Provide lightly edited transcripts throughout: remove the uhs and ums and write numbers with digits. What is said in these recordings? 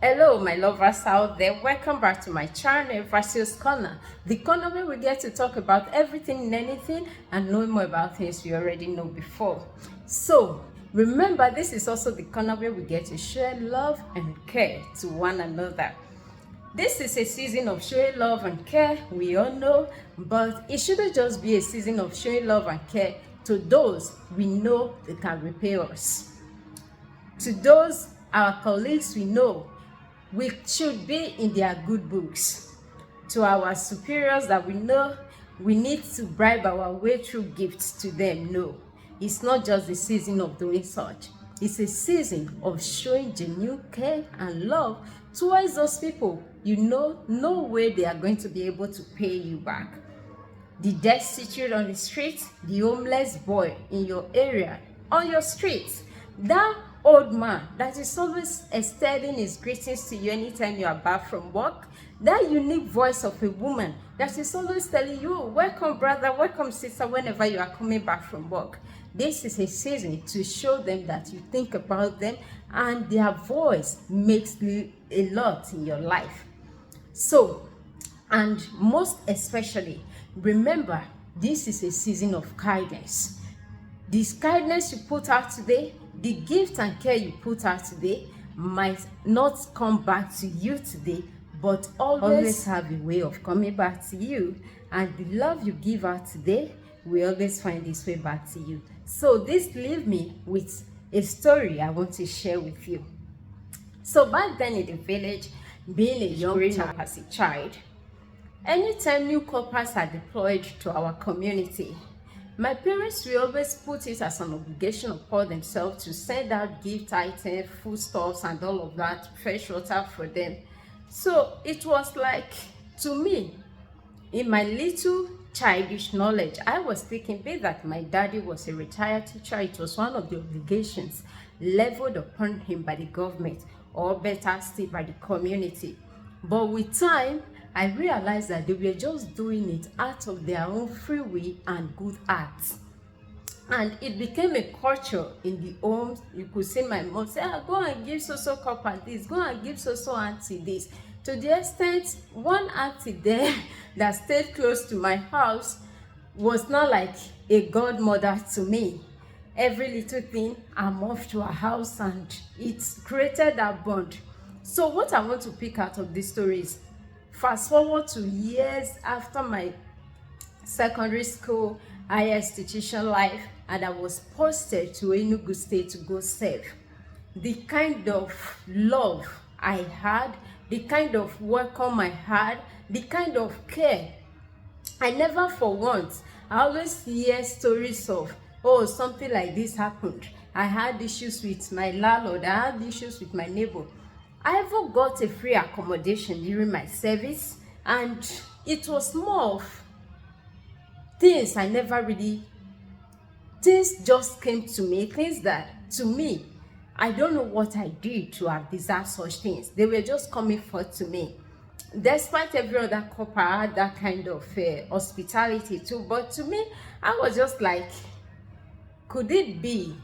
Hello, my lovers out there. Welcome back to my channel, Versus Corner. The corner where we get to talk about everything and anything and know more about things we already know before. So, remember, this is also the corner where we get to share love and care to one another. This is a season of showing love and care, we all know, but it shouldn't just be a season of showing love and care to those we know that can repay us. To those, our colleagues we know, we should be in their good books. To our superiors that we know, we need to bribe our way through gifts to them. No, it's not just the season of doing such. It's a season of showing genuine care and love towards those people you know no way they are going to be able to pay you back. The destitute on the street, the homeless boy in your area, on your street, that old man that is always extending his greetings to you anytime you are back from work, that unique voice of a woman that is always telling you, welcome brother, welcome sister, whenever you are coming back from work. This is a season to show them that you think about them and their voice makes a lot in your life. So, and most especially, remember, this is a season of kindness. This kindness you put out today, the gift and care you put out today might not come back to you today, but always have a way of coming back to you. And the love you give out today will always find its way back to you. So this leaves me with a story I want to share with you. So back then in the village, being a young child as a child, anytime new corpers are deployed to our community, my parents will always put it as an obligation upon themselves to send out gift items, foodstuffs, and all of that, fresh water for them. So it was like, to me, in my little childish knowledge, I was thinking, be that my daddy was a retired teacher, it was one of the obligations leveled upon him by the government, or better still by the community. But with time, I realized that they were just doing it out of their own free will and good acts. And it became a culture in the homes. You could see my mom say, go and give so copper this, go and give so auntie this. To the extent, one auntie there that stayed close to my house was not like a godmother to me. Every little thing, I'm off to her house, and it's created that bond. So what I want to pick out of this story is, fast forward to years after my secondary school higher institution life, and I was posted to Enugu State to go serve. The kind of love I had, the kind of welcome I had, the kind of care, I never for once, I always hear stories of, oh, something like this happened. I had issues with my landlord, I had issues with my neighbor. I ever got a free accommodation during my service, and it was more of things I never really, things just came to me, things that to me, I don't know what I did to have deserved such things. They were just coming forth to me. Despite every other couple, I had that kind of hospitality too, but to me, I was just like, could it be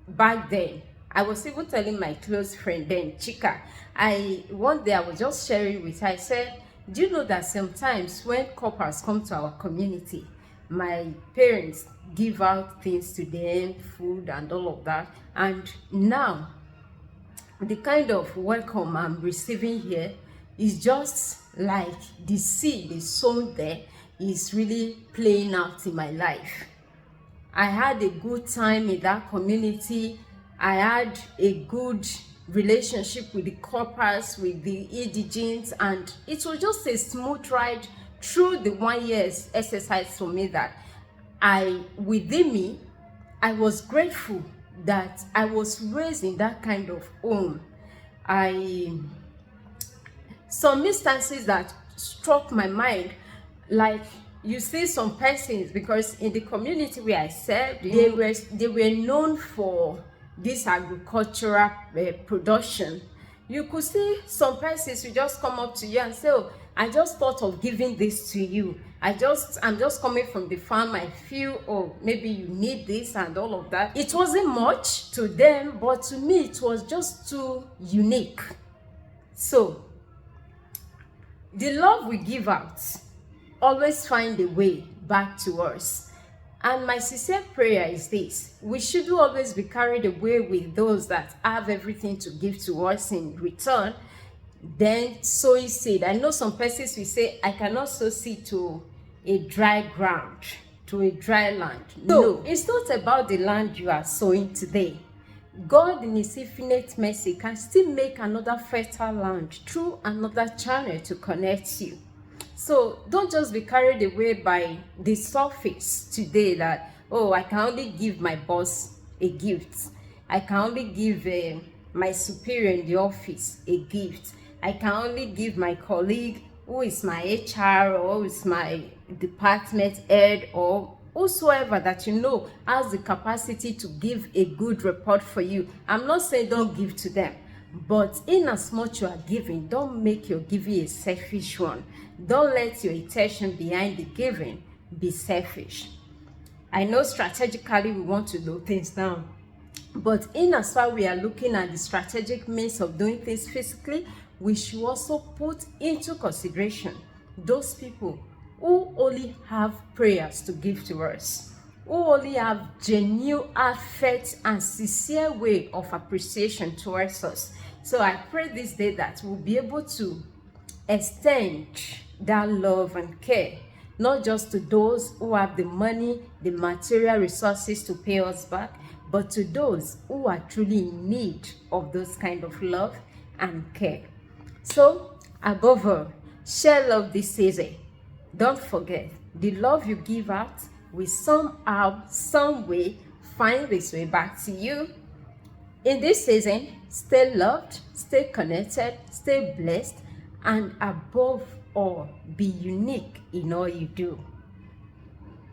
back then? I was even telling my close friend then, Chika, one day I was just sharing with her, I said, do you know that sometimes when coppers come to our community, my parents give out things to them, food and all of that, and now the kind of welcome I'm receiving here is just like the seed is sown there is really playing out in my life. I had a good time in that community. I had a good relationship with the corpers, with the indigents, and it was just a smooth ride through the 1 year exercise for me that within me, I was grateful that I was raised in that kind of home. Some instances that struck my mind, like you see some persons, because in the community where I served, they were known for this agricultural production. You could see some persons who just come up to you and say, oh, I just thought of giving this to you. I'm just coming from the farm. I feel, oh, maybe you need this and all of that. It wasn't much to them, but to me, it was just too unique. So the love we give out always find a way back to us. And my sincere prayer is this: we should always be carried away with those that have everything to give to us in return, then sowing seed. I know some persons will say, I cannot sow seed to a dry ground, to a dry land. No, it's not about the land you are sowing today. God in his infinite mercy can still make another fertile land through another channel to connect you. So don't just be carried away by the surface today that, oh, I can only give my boss a gift. I can only give my superior in the office a gift. I can only give my colleague who is my HR or who is my department head or whosoever that you know has the capacity to give a good report for you. I'm not saying don't give to them, but in as much you are giving, don't make your giving a selfish one. Don't let your intention behind the giving be selfish. I know strategically we want to do things now, but in as far we are looking at the strategic means of doing things physically, we should also put into consideration those people who only have prayers to give to us, who only have genuine, heartfelt, and sincere way of appreciation towards us. So I pray this day that we'll be able to extend that love and care, not just to those who have the money, the material resources to pay us back, but to those who are truly in need of those kind of love and care. So, above all, share love this season. Don't forget, the love you give out will somehow, some way, find its way back to you. In this season, stay loved, stay connected, stay blessed, and above all, be unique in all you do.